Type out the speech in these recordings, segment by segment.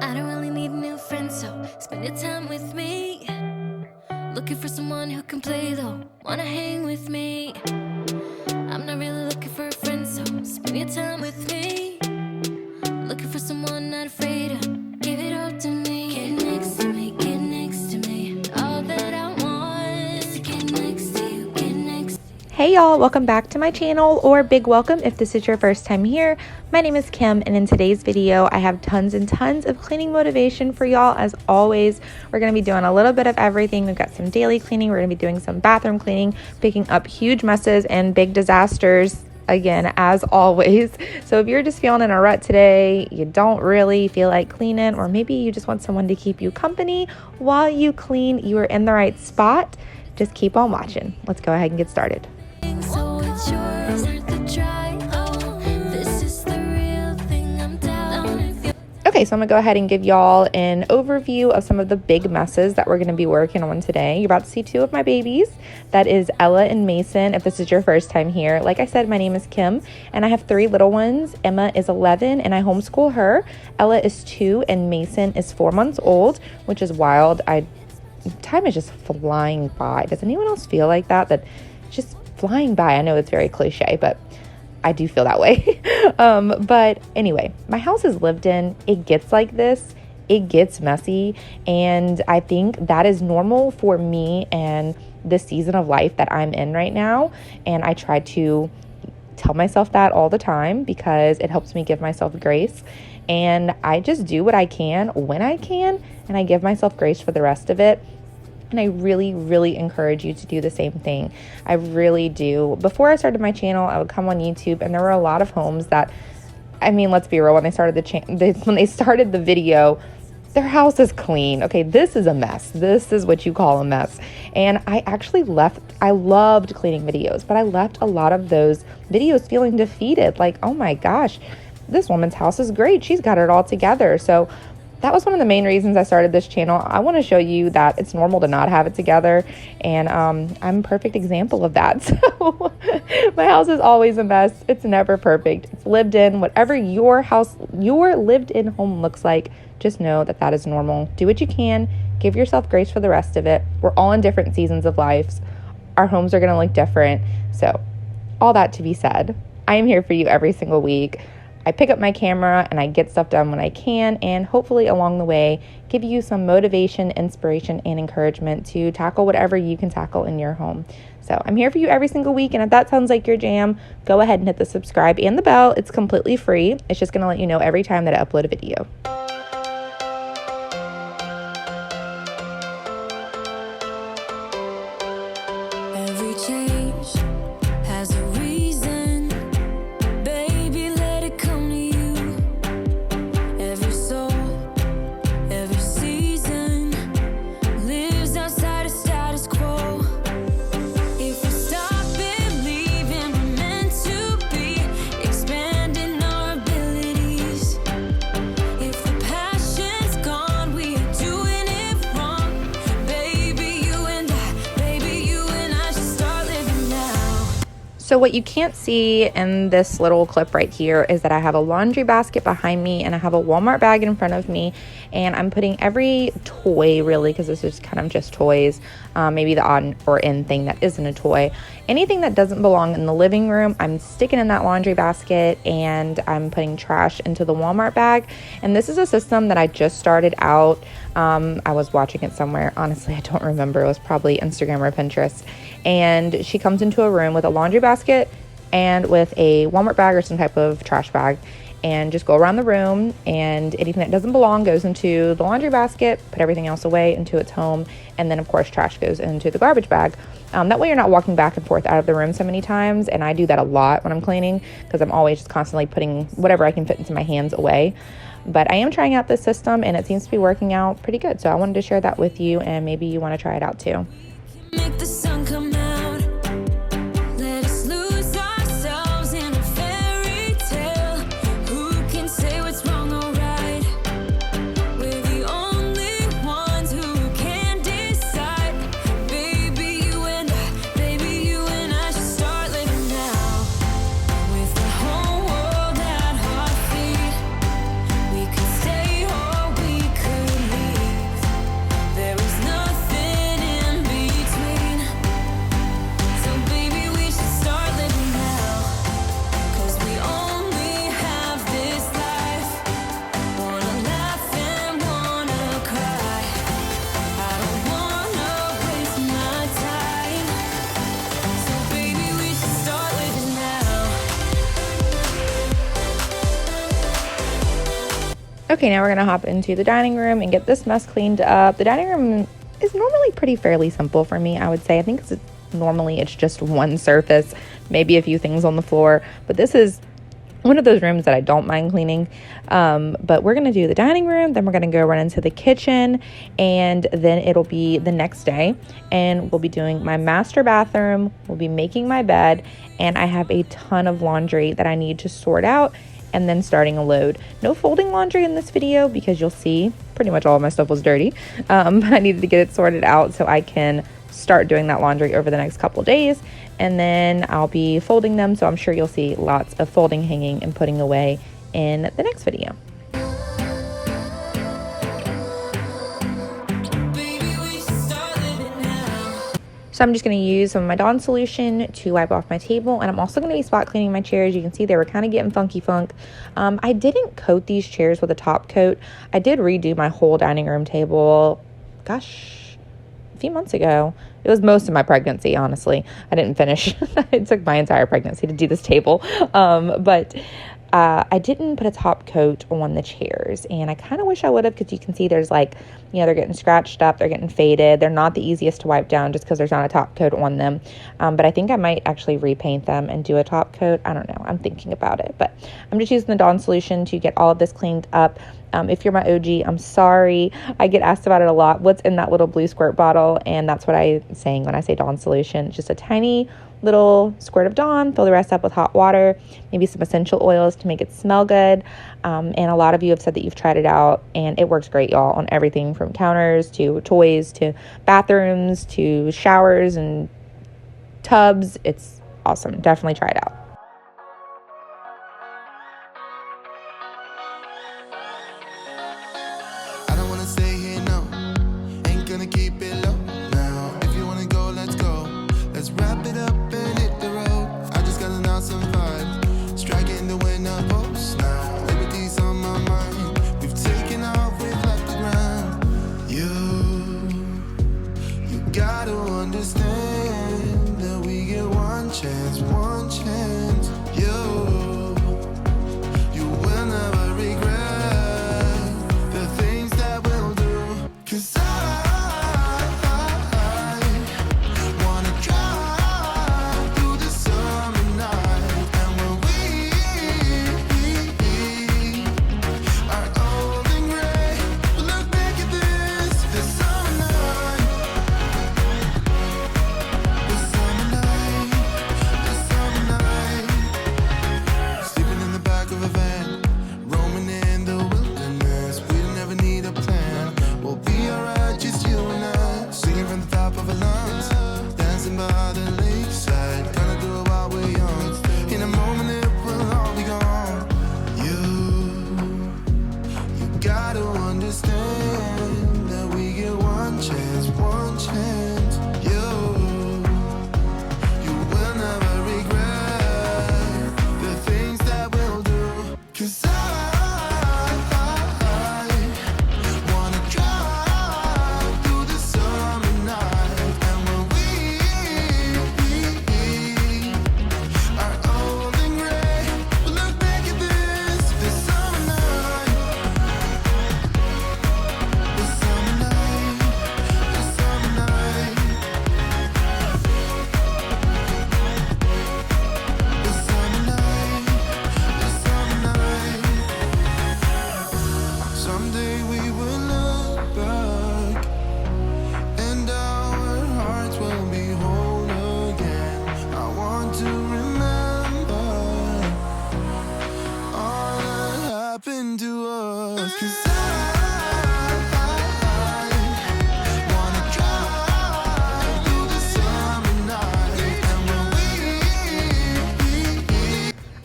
I don't really need new friends, so spend your time with me. Looking for someone who can play though, wanna hang with me. I'm not really looking for a friend, so spend your time with me. Looking for someone not afraid to give it all to me. Get next to me, get next to me. All that I want is to get next to you, get next. Hey y'all, welcome back to my channel, or big welcome if this is your first time here. My name is Kim, and in today's video I have tons and tons of cleaning motivation for y'all. As always, we're going to be doing a little bit of everything. We've got some daily cleaning, we're going to be doing some bathroom cleaning, picking up huge messes and big disasters again, as always. So if you're just feeling in a rut today, you don't really feel like cleaning, or maybe you just want someone to keep you company while you clean, you are in the right spot. Just keep on watching. Let's go ahead and get started. So it's yours, worth a try. Oh, this is the real thing. I'm down if you. Okay, so I'm gonna go ahead and give y'all an overview of some of the big messes that we're gonna be working on today. You're about to see two of my babies. That is Ella and Mason. If this is your first time here, like I said, my name is Kim, and I have three little ones. Emma is 11, and I homeschool her. Ella is 2, and Mason is 4 months old, which is wild. Time is just flying by. Does anyone else feel like that? That just flying by. I know it's very cliche, but I do feel that way. But anyway, my house is lived in. It gets like this. It gets messy. And I think that is normal for me and the season of life that I'm in right now. And I try to tell myself that all the time because it helps me give myself grace. And I just do what I can when I can, and I give myself grace for the rest of it. And I really, really encourage you to do the same thing. I really do. Before I started my channel, I would come on YouTube, and there were a lot of homes that, I mean, let's be real, when they started the video, their house is clean. Okay, this is a mess. This is what you call a mess. And I loved cleaning videos, but I left a lot of those videos feeling defeated. Like, oh my gosh, this woman's house is great. She's got it all together. So that was one of the main reasons I started this channel. I want to show you that it's normal to not have it together, and I'm a perfect example of that. So my house is always a mess. It's never perfect. It's lived in. Whatever your lived in home looks like, just know that that is normal. Do what you can. Give yourself grace for the rest of it. We're all in different seasons of life. Our homes are going to look different. So all that to be said, I am here for you every single week. I pick up my camera and I get stuff done when I can, and hopefully along the way give you some motivation, inspiration, and encouragement to tackle whatever you can tackle in your home. So I'm here for you every single week, and if that sounds like your jam, go ahead and hit the subscribe and the bell. It's completely free. It's just going to let you know every time that I upload a video. Every change has a reason. Baby, let it come to you. Every soul, every season lives outside of status quo. If we stop believing we're meant to be, expanding our abilities. If the passion's gone, we are doing it wrong. Baby, you and I should start living now. So what you can't see in this little clip right here is that I have a laundry basket behind me, and I have a Walmart bag in front of me, and I'm putting every toy, really, because this is kind of just toys, maybe the odd or end thing that isn't a toy. Anything that doesn't belong in the living room, I'm sticking in that laundry basket, and I'm putting trash into the Walmart bag. And this is a system that I just started out. I was watching it somewhere. Honestly, I don't remember. It was probably Instagram or Pinterest. And she comes into a room with a laundry basket and with a Walmart bag or some type of trash bag, and just go around the room, and anything that doesn't belong goes into the laundry basket, put everything else away into its home, and then of course trash goes into the garbage bag. That way you're not walking back and forth out of the room so many times, and I do that a lot when I'm cleaning because I'm always just constantly putting whatever I can fit into my hands away. But I am trying out this system, and it seems to be working out pretty good, so I wanted to share that with you, and maybe you want to try it out too. Make the sun come out. Let us lose ourselves in a fairy tale. Who can say what's wrong or right? We're the only ones who can decide. Baby, you and I should start living now. With the whole world at our feet, we could stay or we Okay, now we're gonna hop into the dining room and get this mess cleaned up. The dining room is normally fairly simple for me, I would say. I think normally it's just one surface, maybe a few things on the floor, but this is one of those rooms that I don't mind cleaning. But we're going to do the dining room, then we're going to go run into the kitchen, and then it'll be the next day, and we'll be doing my master bathroom, we'll be making my bed, and I have a ton of laundry that I need to sort out, and then starting a load. No folding laundry in this video because you'll see pretty much all of my stuff was dirty, but I needed to get it sorted out so I can start doing that laundry over the next couple days, and then I'll be folding them, so I'm sure you'll see lots of folding, hanging, and putting away in the next video. So I'm just going to use some of my Dawn solution to wipe off my table, and I'm also going to be spot cleaning my chairs. You can see they were kind of getting funky funk. I didn't coat these chairs with a top coat. I did redo my whole dining room table, gosh, a few months ago. It was most of my pregnancy, honestly. I didn't finish. It took my entire pregnancy to do this table. But I didn't put a top coat on the chairs, and I kind of wish I would have, because you can see there's like, they're getting scratched up, they're getting faded. They're not the easiest to wipe down just because there's not a top coat on them. But I think I might actually repaint them and do a top coat. I don't know. I'm thinking about it, but I'm just using the Dawn solution to get all of this cleaned up. If you're my OG, I'm sorry. I get asked about it a lot. What's in that little blue squirt bottle? And that's what I'm saying when I say Dawn solution. It's just a tiny little squirt of Dawn. Fill the rest up with hot water, maybe some essential oils to make it smell good. And a lot of you have said that you've tried it out, and it works great, y'all, on everything from counters to toys to bathrooms to showers and tubs. It's awesome. Definitely try it out.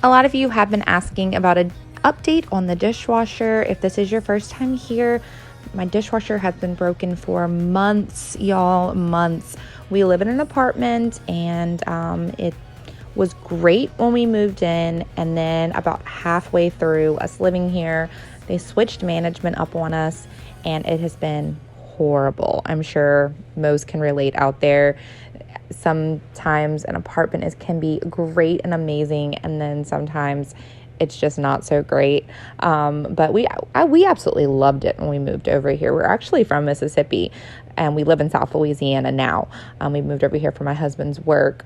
A lot of you have been asking about an update on the dishwasher. If this is your first time here, my dishwasher has been broken for months, y'all, months. We live in an apartment, and it was great when we moved in, and then about halfway through us living here, they switched management up on us, and it has been horrible. I'm sure most can relate out there. Sometimes an apartment can be great and amazing, and then sometimes it's just not so great. But we absolutely loved it when we moved over here. We're actually from Mississippi, and we live in South Louisiana now. We moved over here for my husband's work.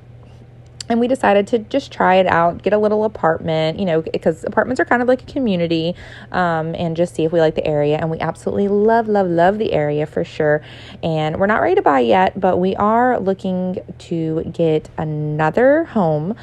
And we decided to just try it out, get a little apartment, because apartments are kind of like a community, and just see if we like the area. And we absolutely love the area for sure. And we're not ready to buy yet, but we are looking to get another home,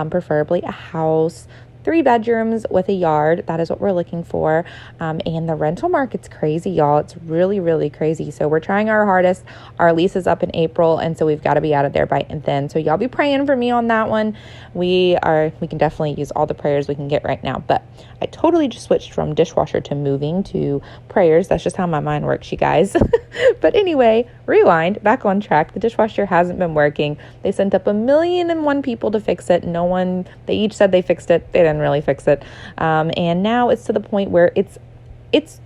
preferably a house, 3 bedrooms with a yard. That is what we're looking for. And the rental market's crazy, y'all. It's really, really crazy. So we're trying our hardest. Our lease is up in April, and so we've got to be out of there by then. So y'all be praying for me on that one. We can definitely use all the prayers we can get right now. But I totally just switched from dishwasher to moving to prayers. That's just how my mind works, you guys. But anyway, rewind, back on track. The dishwasher hasn't been working. They sent up 1,000,001 people to fix it. They each said they fixed it. They didn't really fix it. And now it's to the point where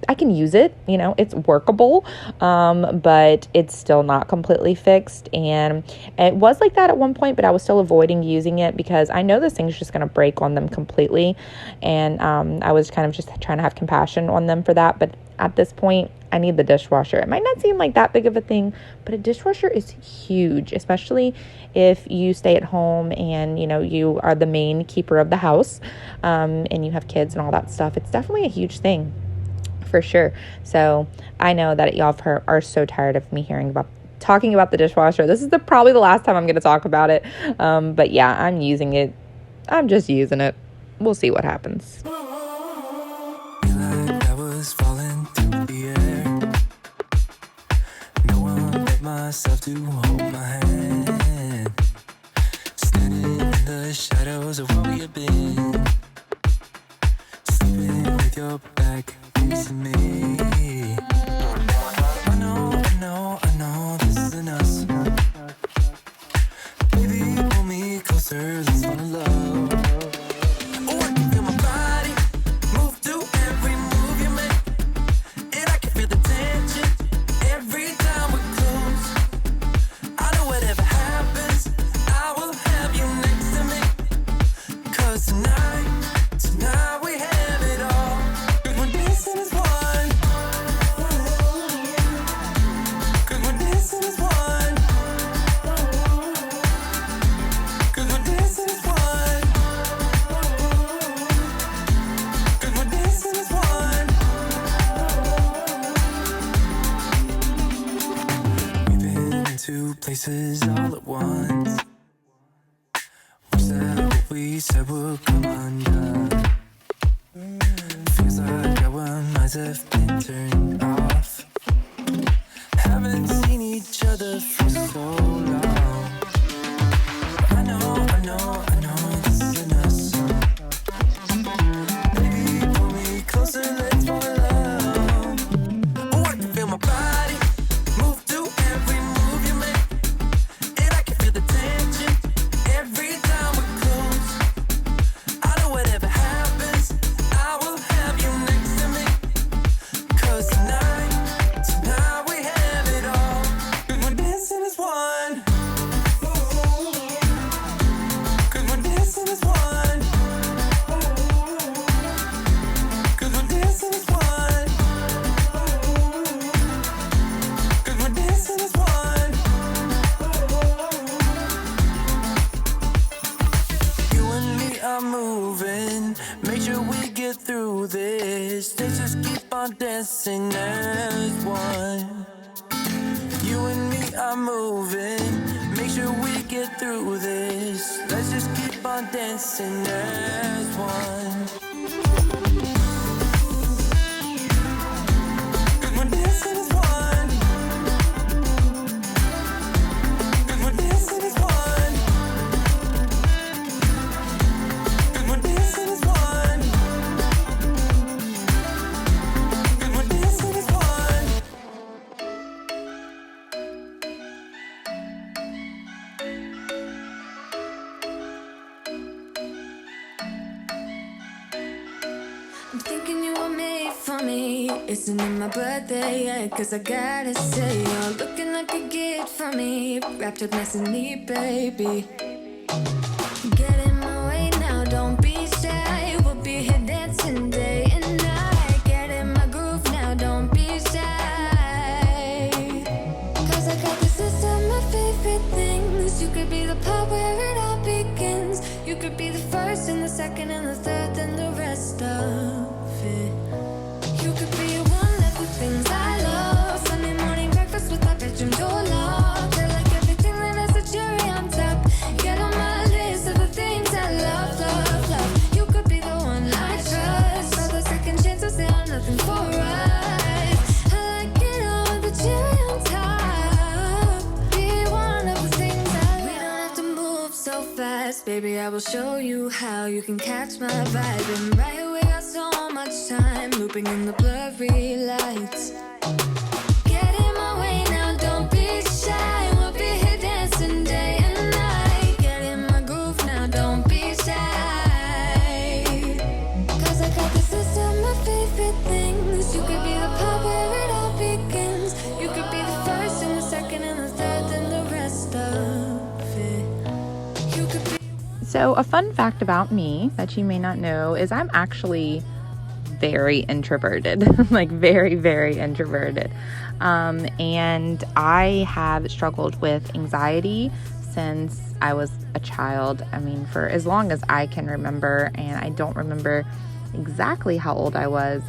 I can use it, it's workable, but it's still not completely fixed. And it was like that at one point, but I was still avoiding using it because I know this thing's just going to break on them completely. And I was kind of just trying to have compassion on them for that. But at this point, I need the dishwasher. It might not seem like that big of a thing, but a dishwasher is huge, especially if you stay at home and, you are the main keeper of the house, and you have kids and all that stuff. It's definitely a huge thing. For sure. So I know that y'all are so tired of me talking about the dishwasher. This is probably the last time I'm going to talk about it. But yeah, I'm using it. I'm just using it. We'll see what happens. Like I was falling through the air. No one but myself to hold my hand. Standing in the shadows of where we've been. Sleeping with your back facing me. I know this isn't us. Baby, pull me closer, let's fall in love. Oh, I can feel my body move to every move you make. And I can feel the tension every time we're close. I know whatever happens, I will have you next to me. 'Cause tonight we have it all. 'Cause we're dancing as one. 'Cause we're dancing as one. 'Cause we're dancing as one. 'Cause we're dancing as one. We've been into places all at once. Was that what we said would come undone? Feels like our minds have been turned off. Haven't seen each other for so long. I know this isn't us. Baby, pull me closer, let's fall in love. Oh, I can feel my body move to every move you make. And I can feel the tension every time we're close. I know whatever happens, I will have you next to me. 'Cause tonight we have it all. 'Cause we're dancing as one. 'Cause we're dancing as one. 'Cause we're dancing as one. 'Cause we're dancing as one. You and me are moving. Make sure we get through this. Let's just keep on dancing as one. You and me are moving. Make sure we get through this. Let's just keep on dancing as one. 'Cause we're dancing as one. 'Cause we're dancing as one. 'Cause we're dancing as one. 'Cause we're dancing as one. I'm thinking you were made for me. Isn't it my birthday yet? 'Cause I gotta say, you're looking like a gift for me. Wrapped up nice and neat, baby. Get in my way now, don't be shy. We'll be here nothing for us. I like it all with the cherry on top. Be one of the things I love. We don't have to move so fast, baby. I will show you how you can catch my vibe. And right away, got so much time looping in the blurry lights. Get in my way now, don't be shy. We'll be here dancing day and night. Get in my groove now, don't be shy. Cause I got this list of my favorite things. You could be the part where it all begins. You could be the first and the second and the third and the rest of it. You could be. So a fun fact about me that you may not know is I'm actually very introverted, like very, very introverted. And I have struggled with anxiety since I was a child. I mean, for as long as I can remember, and I don't remember exactly how old I was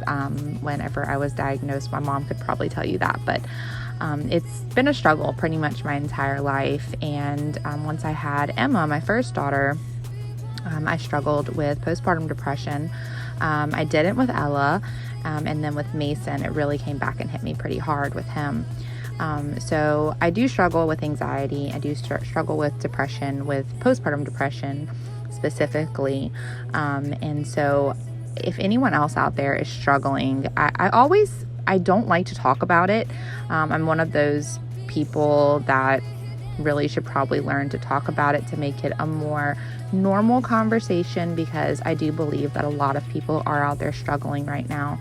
whenever I was diagnosed. My mom could probably tell you that, but it's been a struggle pretty much my entire life. And once I had Emma, my first daughter, I struggled with postpartum depression. I didn't with Ella, and then with Mason, it really came back and hit me pretty hard with him. So I do struggle with anxiety. I do struggle with depression, with postpartum depression specifically. And so if anyone else out there is struggling, I don't like to talk about it. I'm one of those people that really should probably learn to talk about it to make it a more normal conversation, because I do believe that a lot of people are out there struggling right now.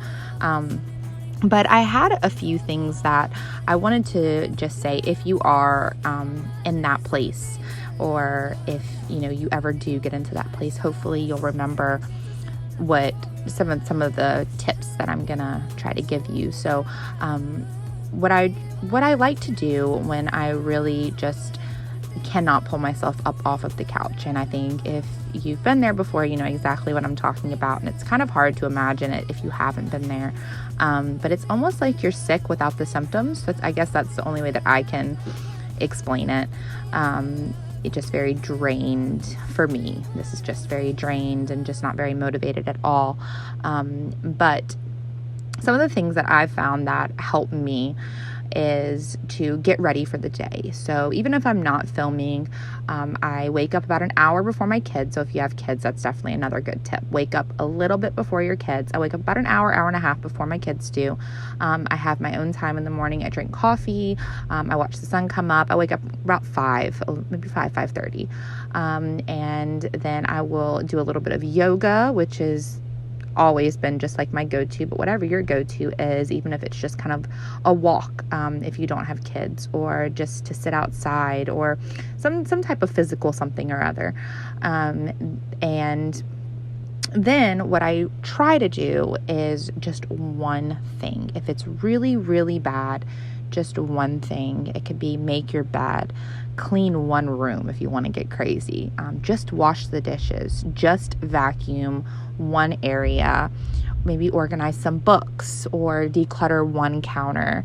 But I had a few things that I wanted to just say. If you are in that place, or if you ever do get into that place, hopefully you'll remember what some of the tips that I'm gonna try to give you. So what I like to do when I really just cannot pull myself up off of the couch, and I think if you've been there before, you know exactly what I'm talking about, and it's kind of hard to imagine it if you haven't been there, but it's almost like you're sick without the symptoms. So I guess that's the only way that I can explain it. It's just very drained for me. This is just very drained and just not very motivated at all. But some of the things that I've found that help me is to get ready for the day. So even if I'm not filming, I wake up about an hour before my kids. So if you have kids, that's definitely another good tip. Wake up a little bit before your kids. I wake up about an hour and a half before my kids do. I have my own time in the morning. I drink coffee. I watch the sun come up. I wake up about 5:30. And then I will do a little bit of yoga, which is always been just like my go-to, but whatever your go-to is, even if it's just kind of a walk, if you don't have kids, or just to sit outside, or some type of physical something or other. And then what I try to do is just one thing. If it's really, really bad, just one thing. It could be make your bed, clean one room if you want to get crazy, just wash the dishes, just vacuum one area, maybe organize some books or declutter one counter.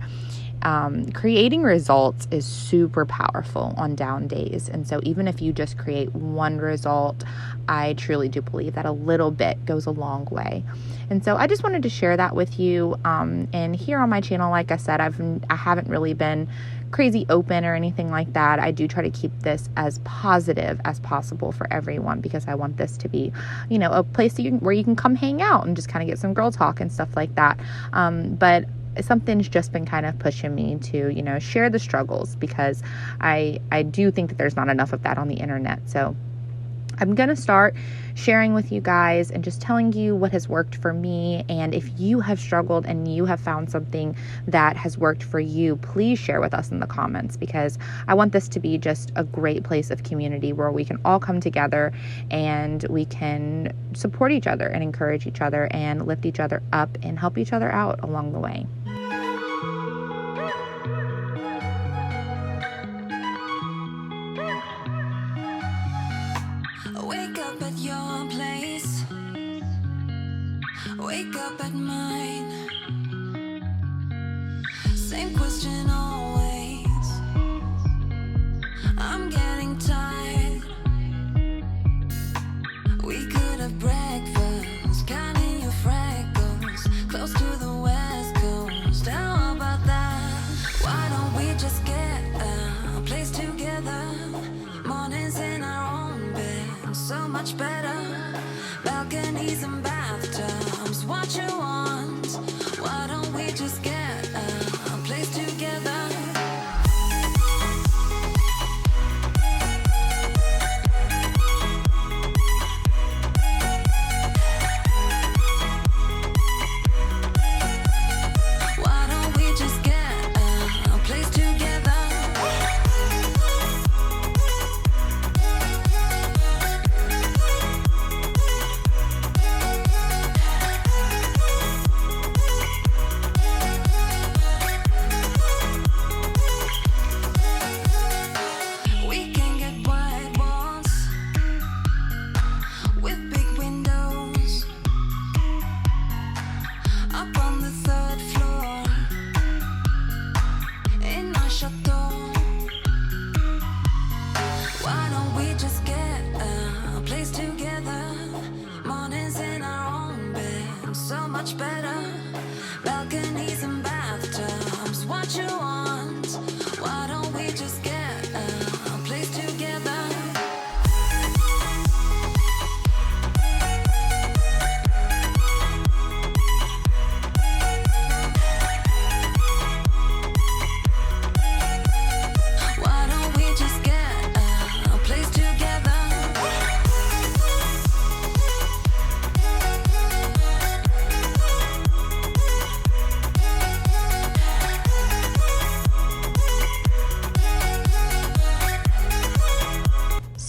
Creating results is super powerful on down days. And so even if you just create one result, I truly do believe that a little bit goes a long way. And so I just wanted to share that with you. And here on my channel, like I said, I haven't really been crazy open or anything like that. I do try to keep this as positive as possible for everyone, because I want this to be, a place where you can come hang out and just kind of get some girl talk and stuff like that. But something's just been kind of pushing me to, share the struggles, because I do think that there's not enough of that on the internet. So I'm going to start sharing with you guys and just telling you what has worked for me. And if you have struggled and you have found something that has worked for you, please share with us in the comments, because I want this to be just a great place of community where we can all come together and we can support each other and encourage each other and lift each other up and help each other out along the way. Wake up at your place, wake up at mine. Same question always. I'm getting tired. We could have breakfast, counting your freckles, close to the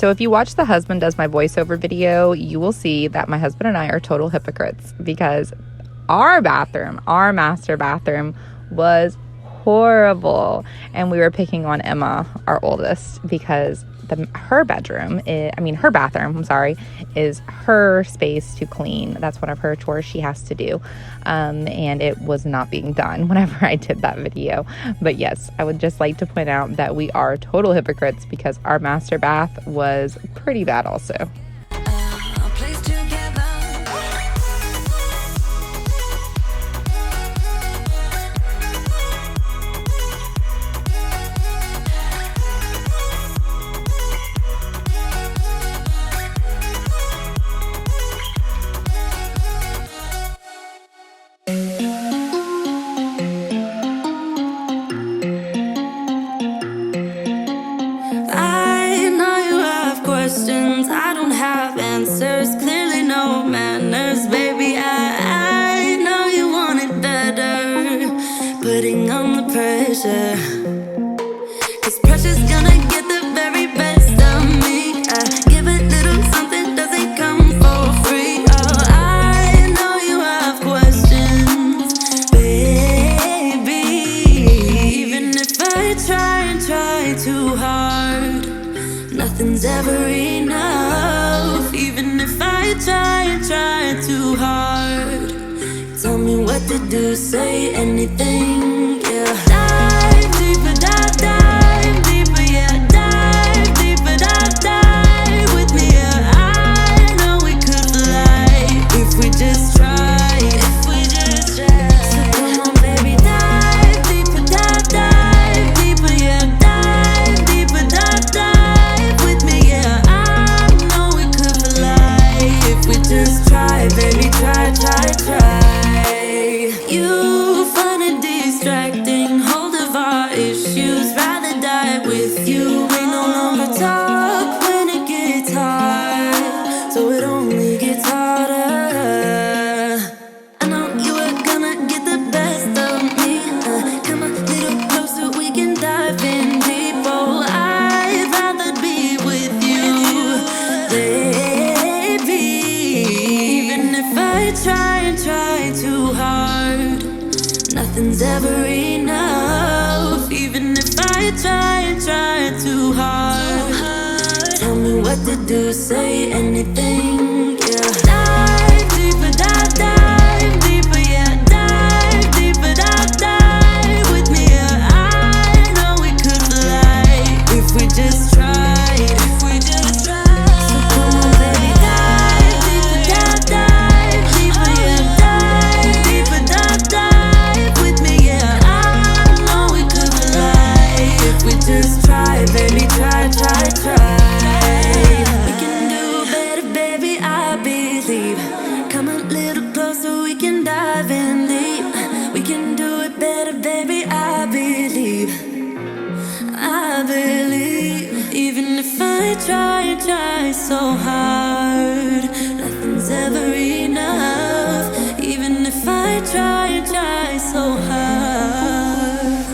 So if you watch The Husband Does My Voiceover video, you will see that my husband and I are total hypocrites because our bathroom, our master bathroom, was horrible. And we were picking on Emma, our oldest, because her bathroom, is her space to clean. That's one of her chores she has to do. And it was not being done whenever I did that video. But yes, I would just like to point out that we are total hypocrites because our master bath was pretty bad also. Putting on the pressure, 'cause pressure's gonna get the very best of me. I give a little something, doesn't come for free. Oh, I know you have questions, baby. Even if I try and try too hard, nothing's ever enough. Even if I try and try too hard, tell me what to do, say anything, yeah. Dive deeper, dive deeper, yeah. Dive deeper, dive with me, yeah. I know we could fly if we just try, if we just try. So come on, baby, dive deeper, dive deeper, yeah. Dive deeper, dive with me, yeah. I know we could fly if we just try, baby, try, try, try. You find it distracting, hold of our issues, rather die with you. We no longer talk when it gets hard, so it only gets harder. I know you are gonna get the best of me. Come a little closer, we can dive in deep. Oh, I'd rather be with you, baby. Even if I try and try too hard, nothing's ever enough. Even if I try and try too hard, tell me what to do, say anything, yeah. Dive deeper, dive deeper, yeah. Dive deeper, dive with me, yeah. I know we could fly if we just tried, if we just tried. So come on, baby, dive deeper, dive deeper, yeah. Dive deeper, dive with me, yeah. I know we could fly if we just try, baby, try, try, try. We can do better, baby, I believe. Come a little closer, we can dive in deep. We can do it better, baby, I believe. I believe. Even if I try and try so hard, nothing's ever enough. Even if I try and try so hard,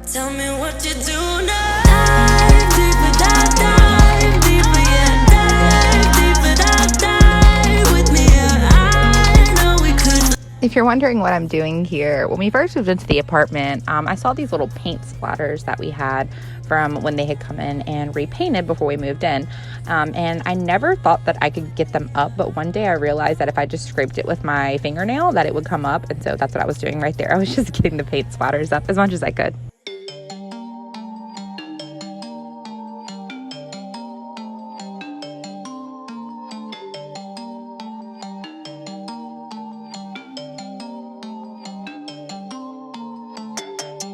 tell me what you do now. Dive deeper, dive deeper, yeah. Dive deeper, dive with me, yeah. I know we could. If you're wondering what I'm doing here, when we first moved into the apartment, I saw these little paint splatters that we had from when they had come in and repainted before we moved in. And I never thought that I could get them up, but one day I realized that if I just scraped it with my fingernail that it would come up, and so that's what I was doing right there. I was just getting the paint splatters up as much as I could.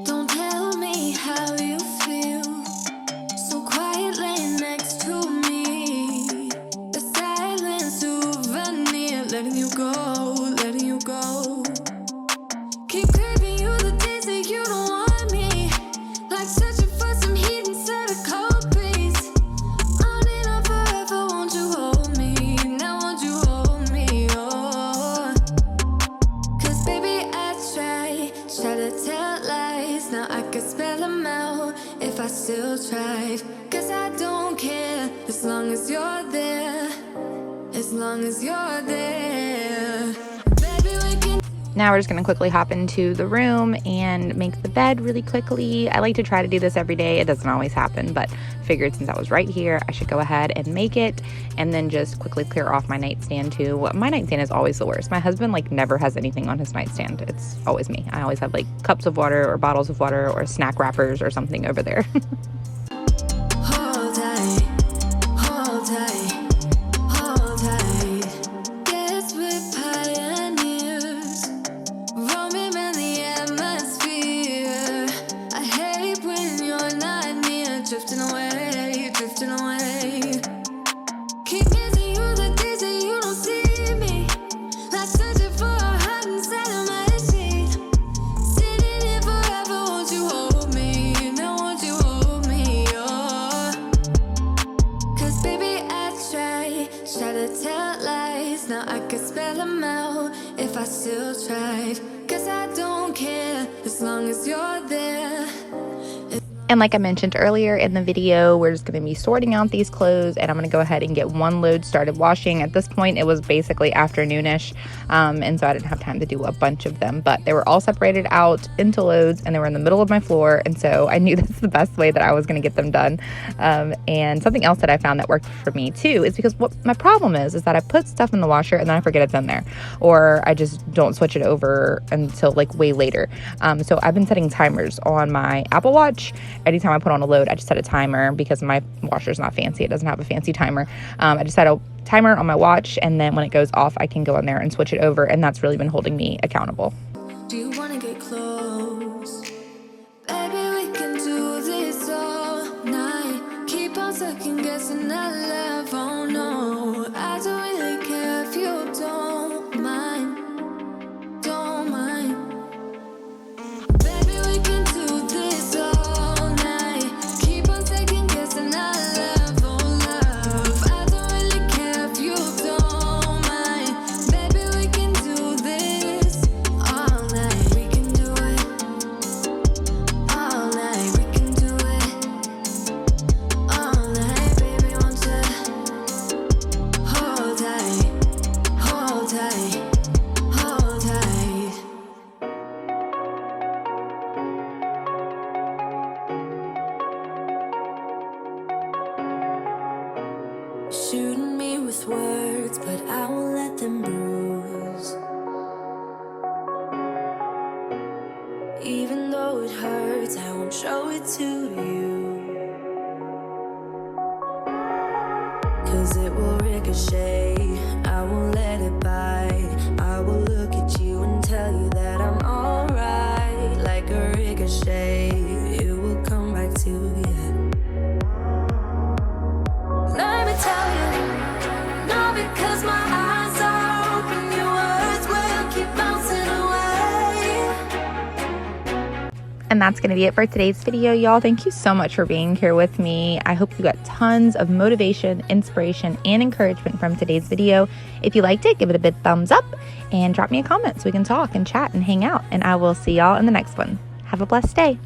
Don't tell me how you feel, so quiet laying next to me. The silence souvenir, letting you go, letting you go. Keep craving you the days that you don't want me. try to tell lies. Now I could spell them out if I still tried. Cause I don't care as long as you're there. As long as you're there. Baby, we can. Now we're just going to quickly hop into the room and make the bed really quickly. I like to try to do this every day. It doesn't always happen, but figured since I was right here, I should go ahead and make it and then just quickly clear off my nightstand too. My nightstand is always the worst. My husband never has anything on his nightstand. It's always me. I always have cups of water or bottles of water or snack wrappers or something over there. Hold tight, hold tight, hold tight. Guess we're pioneers, roaming around the atmosphere. I hate when you're not near, drifting away, drifting away. Keep missing you the days that you don't see me, like searching for a heart inside of my sheet. Sitting here forever, won't you hold me? Now won't you hold me? Oh, cause baby I try to tell lies. Now I could spell them out if I still tried. Cause I don't care as long as you're there. And like I mentioned earlier in the video, we're just going to be sorting out these clothes, and I'm going to go ahead and get one load started washing. At this point, it was basically afternoonish, and so I didn't have time to do a bunch of them, but they were all separated out into loads, and they were in the middle of my floor, and so I knew that's the best way that I was going to get them done. And something else that I found that worked for me too is because what my problem is that I put stuff in the washer and then I forget it's in there, or I just don't switch it over until way later. So I've been setting timers on my Apple Watch. Anytime I put on a load, I just set a timer because my washer's not fancy. It doesn't have a fancy timer. I just set a timer on my watch, and then when it goes off, I can go in there and switch it over, and that's really been holding me accountable. Do you wanna get close? Baby, we can do this all night. Keep on second guessing our love. Oh no, I don't really care if you don't mind. Don't mind. Baby, we can do this all night. Keep on second guessing our love. Oh love, I don't really care if you don't mind. Baby, we can do this all night. We can do it all night. We can do it all night. Baby, won't you hold tight, hold tight, hold tight. Shooting me with words, but I won't let them bruise. Even though it hurts, I won't show it to you. Cause it will ricochet, I won't let it bite. I will look at you and tell you that I'm alright. Like a ricochet, it will come back to you. Let me tell you, not because my eyes are open, your words will keep bouncing away. And that's going to be it for today's video, y'all. Thank you so much for being here with me. I hope you got tons of motivation, inspiration, and encouragement from today's video. If you liked it, give it a big thumbs up and drop me a comment so we can talk and chat and hang out. And I will see y'all in the next one. Have a blessed day.